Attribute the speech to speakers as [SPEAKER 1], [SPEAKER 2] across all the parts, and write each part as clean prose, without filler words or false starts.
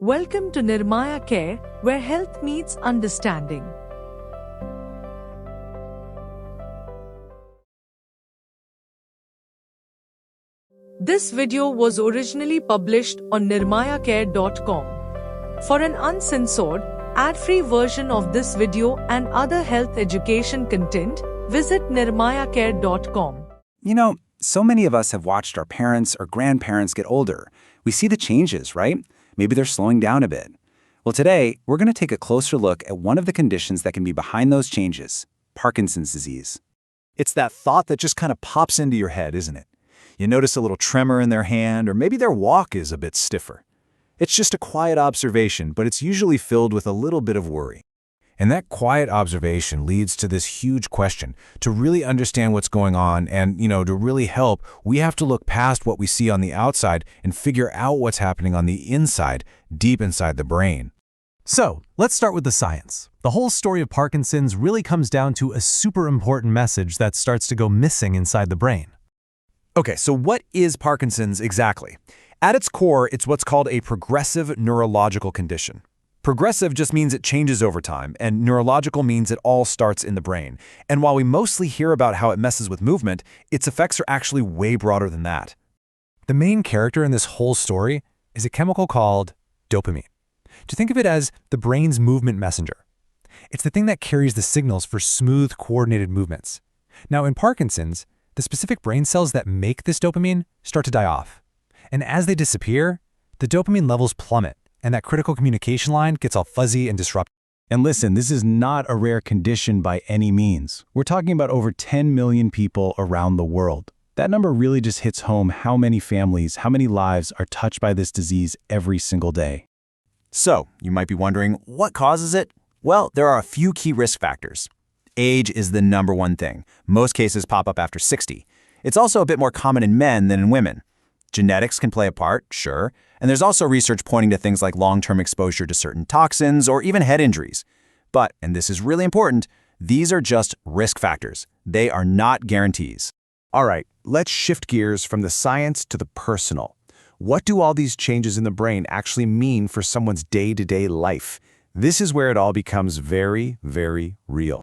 [SPEAKER 1] Welcome to Nirmaya Care, where health meets understanding. This video was originally published on nirmayacare.com. For an uncensored, ad-free version of this video and other health education content, visit nirmayacare.com.
[SPEAKER 2] You know, so many of us have watched our parents or grandparents get older. We see the changes, right? Maybe they're slowing down a bit. Well, today, we're going to take a closer look at one of the conditions that can be behind those changes, Parkinson's disease.
[SPEAKER 3] It's that thought that just kind of pops into your head, isn't it? You notice a little tremor in their hand, or maybe their walk is a bit stiffer. It's just a quiet observation, but it's usually filled with a little bit of worry. And that quiet observation leads to this huge question. To really understand what's going on and, to really help, we have to look past what we see on the outside and figure out what's happening on the inside, deep inside the brain.
[SPEAKER 4] So, let's start with the science. The whole story of Parkinson's really comes down to a super important message that starts to go missing inside the brain.
[SPEAKER 3] Okay, so what is Parkinson's exactly? At its core, it's what's called a progressive neurological condition. Progressive just means it changes over time, and neurological means it all starts in the brain. And while we mostly hear about how it messes with movement, its effects are actually way broader than that.
[SPEAKER 4] The main character in this whole story is a chemical called dopamine. To think of it as the brain's movement messenger. It's the thing that carries the signals for smooth, coordinated movements. Now, in Parkinson's, the specific brain cells that make this dopamine start to die off. And as they disappear, the dopamine levels plummet, and that critical communication line gets all fuzzy and disrupted.
[SPEAKER 2] And listen, this is not a rare condition by any means. We're talking about over 10 million people around the world. That number really just hits home how many families, how many lives are touched by this disease every single day.
[SPEAKER 3] So, you might be wondering, what causes it? Well, there are a few key risk factors. Age is the number one thing. Most cases pop up after 60. It's also a bit more common in men than in women. Genetics can play a part, sure, and there's also research pointing to things like long-term exposure to certain toxins or even head injuries. But, and this is really important, these are just risk factors. They are not guarantees.
[SPEAKER 5] All right, let's shift gears from the science to the personal. What do all these changes in the brain actually mean for someone's day-to-day life? This is where it all becomes very, very real.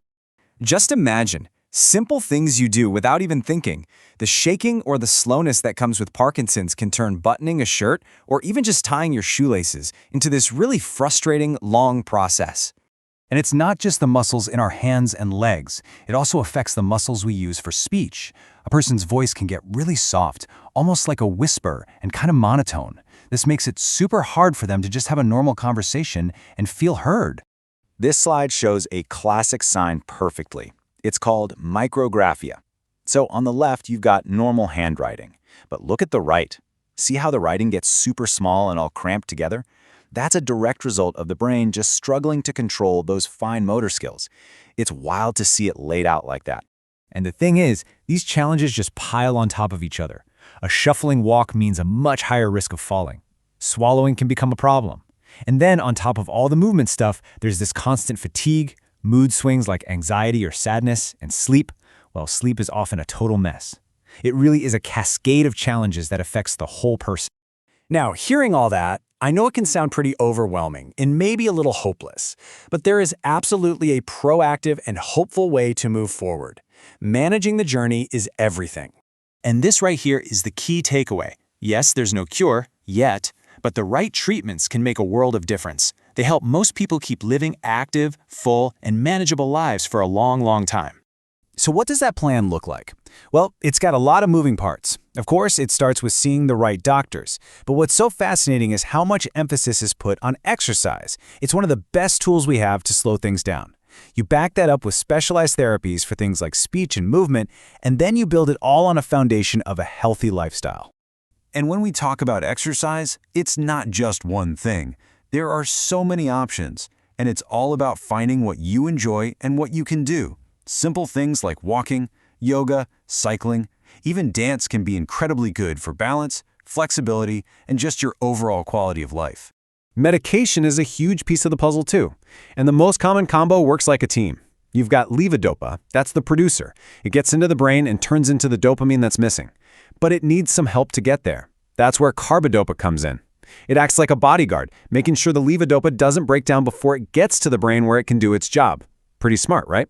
[SPEAKER 6] Just imagine simple things you do without even thinking. The shaking or the slowness that comes with Parkinson's can turn buttoning a shirt or even just tying your shoelaces into this really frustrating, long process.
[SPEAKER 4] And it's not just the muscles in our hands and legs. It also affects the muscles we use for speech. A person's voice can get really soft, almost like a whisper and kind of monotone. This makes it super hard for them to just have a normal conversation and feel heard.
[SPEAKER 2] This slide shows a classic sign perfectly. It's called micrographia. So on the left, you've got normal handwriting. But look at the right. See how the writing gets super small and all cramped together? That's a direct result of the brain just struggling to control those fine motor skills. It's wild to see it laid out like that.
[SPEAKER 4] And the thing is, these challenges just pile on top of each other. A shuffling walk means a much higher risk of falling. Swallowing can become a problem. And then on top of all the movement stuff, there's this constant fatigue, mood swings like anxiety or sadness, and sleep. Well, sleep is often a total mess. It really is a cascade of challenges that affects the whole person.
[SPEAKER 6] Now, hearing all that, I know it can sound pretty overwhelming and maybe a little hopeless, but there is absolutely a proactive and hopeful way to move forward. Managing the journey is everything. And this right here is the key takeaway. Yes, there's no cure yet, but the right treatments can make a world of difference. They help most people keep living active, full, and manageable lives for a long, long time.
[SPEAKER 4] So what does that plan look like? Well, it's got a lot of moving parts. Of course, it starts with seeing the right doctors. But what's so fascinating is how much emphasis is put on exercise. It's one of the best tools we have to slow things down. You back that up with specialized therapies for things like speech and movement, and then you build it all on a foundation of a healthy lifestyle.
[SPEAKER 3] And when we talk about exercise, it's not just one thing. There are so many options, and it's all about finding what you enjoy and what you can do. Simple things like walking, yoga, cycling, even dance can be incredibly good for balance, flexibility, and just your overall quality of life.
[SPEAKER 5] Medication is a huge piece of the puzzle too, and the most common combo works like a team. You've got levodopa, that's the producer. It gets into the brain and turns into the dopamine that's missing. But it needs some help to get there. That's where carbidopa comes in.
[SPEAKER 3] It acts like a bodyguard, making sure the levodopa doesn't break down before it gets to the brain where it can do its job. Pretty smart, right?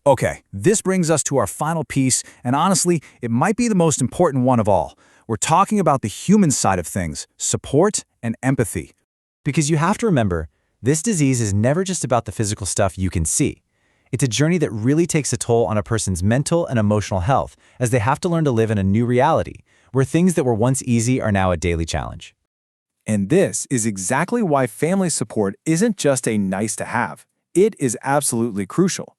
[SPEAKER 6] Okay, this brings us to our final piece, and honestly, it might be the most important one of all. We're talking about the human side of things, support and empathy.
[SPEAKER 7] Because you have to remember, this disease is never just about the physical stuff you can see. It's a journey that really takes a toll on a person's mental and emotional health, as they have to learn to live in a new reality, where things that were once easy are now a daily challenge.
[SPEAKER 3] And this is exactly why family support isn't just a nice to have. It is absolutely crucial.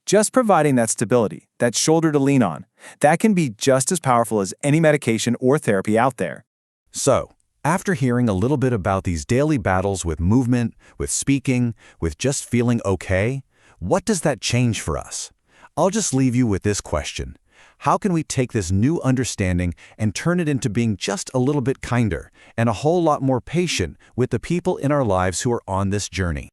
[SPEAKER 3] Just providing that stability, that shoulder to lean on, that can be just as powerful as any medication or therapy out there.
[SPEAKER 5] So, after hearing a little bit about these daily battles with movement, with speaking, with just feeling okay, what does that change for us? I'll just leave you with this question. How can we take this new understanding and turn it into being just a little bit kinder and a whole lot more patient with the people in our lives who are on this journey?